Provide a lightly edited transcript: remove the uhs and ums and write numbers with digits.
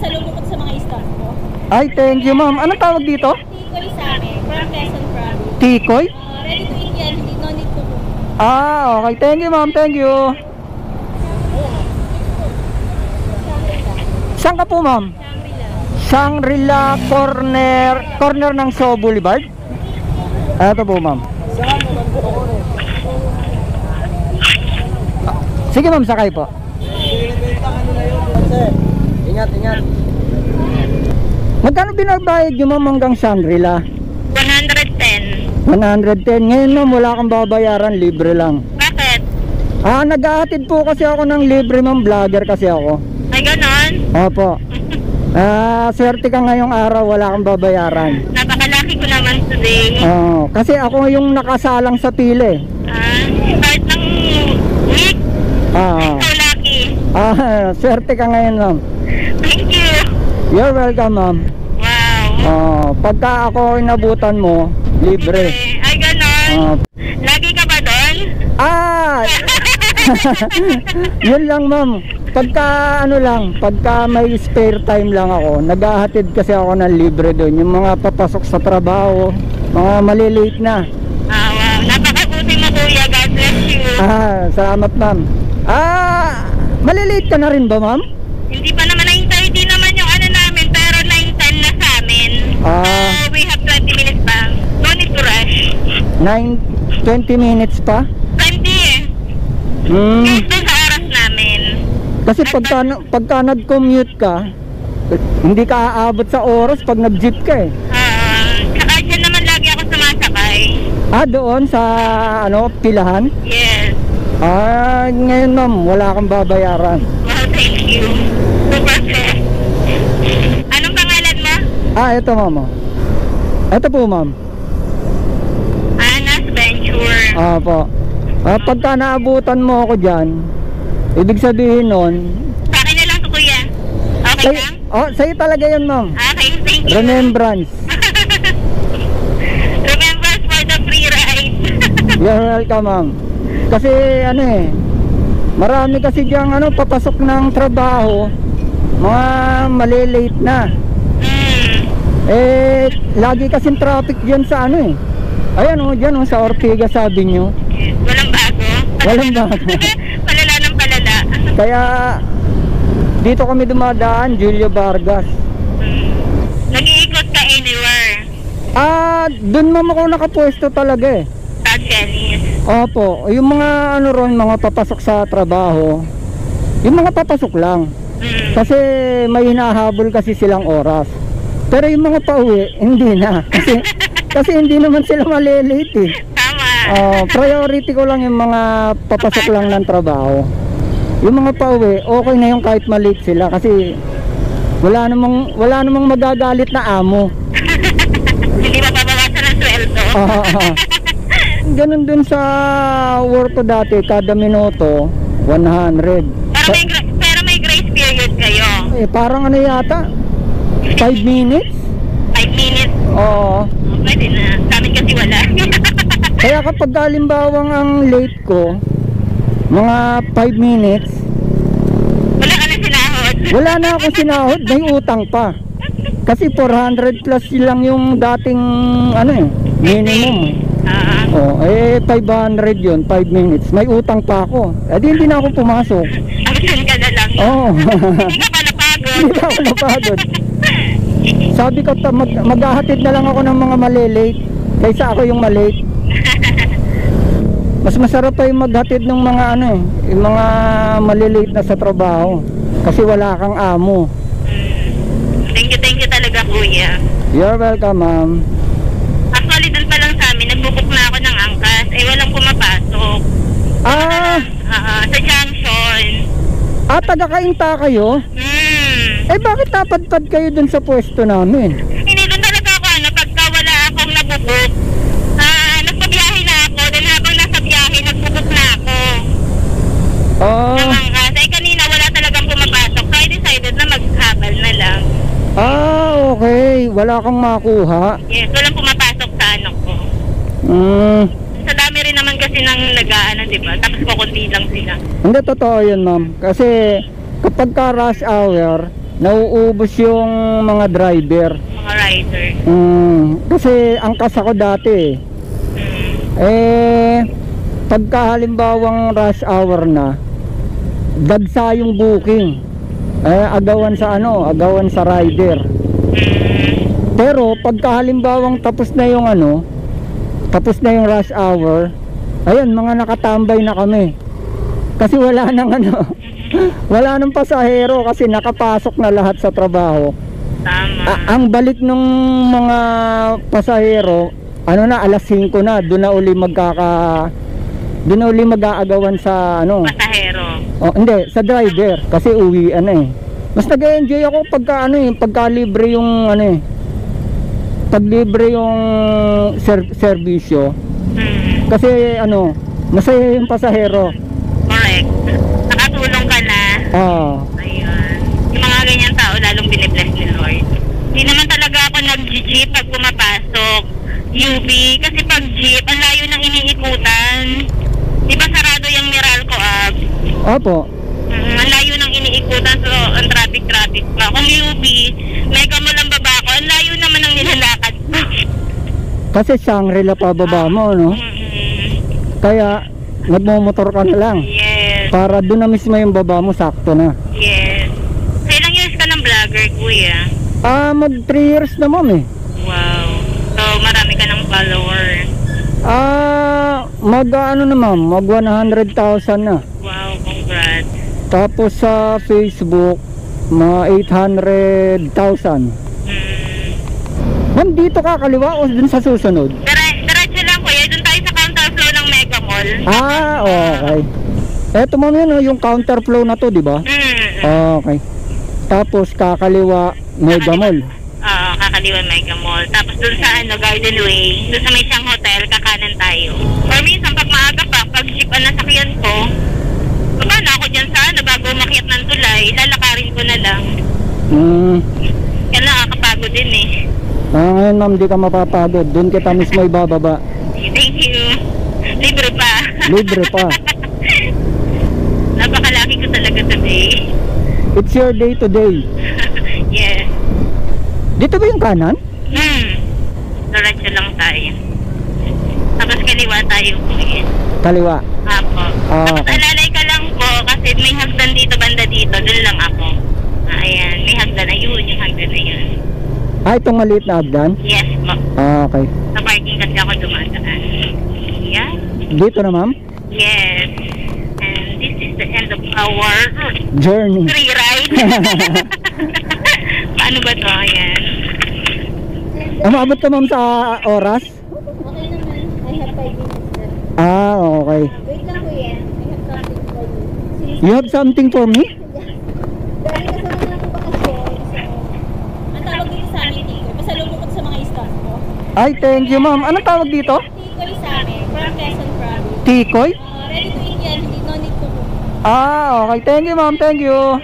pasalubong ko sa mga staff ko. Ay, thank you ma'am. Anong tawag dito? Tikoy sa amin, from Quezon Province. Tikoy? Ready to eat yan, hindi no need to cook. Ah, okay. Thank you ma'am, thank you. Saan ka po ma'am? Shangri-La. Shangri-La corner ng Shaw Boulevard. Ito po ma'am. Sige ma'am, sakay po. Ingat, ingat. Magkano binabayad nyo ma'am hanggang Shangri-La? 110. 110. Ngayon ma'am, wala kang babayaran, libre lang. Bakit? Naghahatid po kasi ako ng libre ma'am, vlogger kasi ako. Ay, ganon? Opo. Swerte ka ngayong araw, wala kang babayaran. Napakalaki ko naman today. Kasi ako yung nakasalang sa pila eh. Start ng week. So lucky. Swerte ka ngayon ma'am. Thank you. You're welcome ma'am. Wow. Pagka ako inabutan mo, libre. Ay, ganon? Lagi ka ba doon? Yun lang ma'am. Pagka may spare time lang ako, naghahatid kasi ako ng libre doon. Yung mga papasok sa trabaho, mga malilate na. Wow. Napakabuti mo kuya. God bless you. Salamat ma'am. Malilate ka na rin ba ma'am? Hindi pa naman 9:30 naman yung ano namin, pero 9:10 na sa amin. So we have 20 minutes pa. No need to rush. 20 minutes pa? 20 eh. Kasi doon sa oras namin. Kasi pagka nag-commute ka, hindi ka aabot sa oras pag nag-jeep ka eh. Tsaka dyan naman lagi ako sumasakay. Doon sa pilahan? Yes. Ngayon ma'am, wala kang babayaran. Wow, thank you. Super fair. Anong pangalan mo? Ito ma'am. Ito po ma'am. Anas Venture. Po. Pagka naabutan mo ako dyan, ibig sabihin nun, sa akin na lang to kuya. Okay lang? Sa'yo talaga yun ma'am. Okay, thank you. Remembrance. Remembrance for the free ride. You're welcome ma'am. Kasi marami kasi diyang papasok ng trabaho, mga malilate na. Lagi kasing traffic dyan sa ayan dyan sa Ortigas sabi nyo. Walang bago. Walang bago. Palala ng palala. Kaya dito kami dumadaan, Julio Vargas. Nag-iikot ka anywhere? Doon ma'am ako nakapwesto talaga eh. Sa Dennis? Opo, yung mga mga papasok sa trabaho, yung mga papasok lang. Kasi may hinahabol kasi silang oras. Pero yung mga pauwi, hindi na. Kasi hindi naman sila malilate eh. Tama. Priority ko lang yung mga papasok lang ng trabaho. Yung mga pauwi, okay na yung kahit malate sila. Kasi wala namang magagalit na amo. Hindi mababawasan ang sweldo. Ganun dun sa work ko dati, kada minuto 100. Pero may grace period kayo. Parang yata 5 minutes? 5 minutes? Oo. Pwede na. Sa amin kasi wala. Kaya kapag halimbawang ang late ko, mga 5 minutes, wala ka na sinahod. Wala na akong sinahod, may utang pa. Kasi 400 plus lang yung dating minimum. 500 yun, 5 minutes. May utang pa ako. Hindi na ako pumasok. Action ka na lang. Hindi ka pala pagod. Hindi ako napagod. Sabi ko, maghahatid na lang ako ng mga malilate kaysa ako yung malate. Mas masarap pa yung maghatid ng mga yung mga malilate na sa trabaho. Kasi wala kang amo. Thank you talaga kuya. You're welcome ma'am. Actually doon pa lang sa amin, nagbubuk na ako ng angkas. Walang pumapasok. Sa junction. Taga-Kainta kayo? Bakit napadpad kayo dun sa pwesto namin? Hindi, doon talaga ako pagka wala akong nabubuk, nagpabiyahe na ako. Dahil habang nasa biyahe, nagbubuk na ako. Ng angkas. Kanina wala talagang pumapasok. So I decided na maghabal na lang. Okay. Wala kang makuha. Yes, walang pumapasok sa ko. Sa dami rin naman kasi ng diba? Tapos kukunti lang sila. Hindi, totoo yun ma'am. Kasi kapag ka rush hour, nauubos yung mga driver. Mga rider. Kasi angkas ako dati pagka halimbawang rush hour na, dagsa yung booking, agawan sa rider. Pero pagka halimbawang tapos na yung rush hour, ayan, mga nakatambay na kami kasi wala nang wala nang pasahero kasi nakapasok na lahat sa trabaho. Tama. Ang balik ng mga pasahero alas 5 na, doon na uli mag-aagawan sa Pasahero. hindi, sa driver kasi uwi mas nag-enjoy ako pagka libre yung pag libre yung serbisyo. Kasi masaya yung pasahero. Correct. Nakatulong ka na. Ayun. Yung mga ganyan tao lalong binibless ni Lord. Hindi naman talaga ako nag-jeep pag pumapasok. UV, kasi pag jeep, ang layo ng iniikutan. Di ba sarado yung Meralco Ave? Opo. Ang layo ng iniikutan, so ang traffic pa. Kung UV, mega mo lang baba ko, ang layo naman ng nilalakad ko. Kasi Shangri-La pa baba mo, no? Kaya nagmomotor ka na lang. Yes. Para doon na mismo yung baba mo, sakto na. Yes. Kailang years ka ng vlogger, kuya? Mag 3 years na, ma'am Wow. So marami ka ng follower. Mag 100,000 na. Wow, congrats. Tapos sa Facebook, mga 800,000. Ma'am, dito ka kaliwa o dun sa susunod? Diretso lang, kuya. Doon tayo sa counter flow ng Mega Mall. Okay. Eto, ma'am, yun, yung counter flow na to, di ba? Okay. Tapos kakaliwa Mega Mall. Oo, kakaliwa Mega Mall. Tapos doon sa Garden Way, doon sa may siyang hotel, kakanan tayo. Or minsan pag maaga pa, pag jeep ang nasakyan ko, baba na ako dyan sa bago umakyat ng tulay, lalakarin ko na lang. Yan nakakapagod din Ngayon, ma'am, di ka mapapagod. Doon kita mismo ibababa. Thank you. Libre pa. Libre pa. Napakalaki ko talaga today. It's your day today. Yes. Dito ba yung kanan? Diretso lang tayo. Tapos kaliwa tayo po yun. Kaliwa. Apo. Tapos Okay. alalay ka lang po kasi may hagdan dito, banda dito. Doon lang ako. Ayan, may hagdan. Ayun, yung hagdan na yun. Itong maliit na hagdan? Yes po. Okay. Sa parking kasi ako dumadaan. Yeah? Dito na, ma'am? Yes. And this is the end of our Journey. free ride. Paano ba to? Ayan. Umabot ka, ma'am, sa oras? Okay naman. I have 5 minutes left. Okay. Wait lang kuya. I have something for you. You have something for me? Dahil kasama na ako bakasyon. So, ang tawag dito sa amin, Tikoy. Pasalubong ko sa mga staff ko. Ay, thank you, ma'am. Anong tawag dito? Tikoy sa amin. From Quezon Province. Tikoy? Ready to eat yan. Hindi no need to cook. Okay. Thank you, ma'am. Thank you.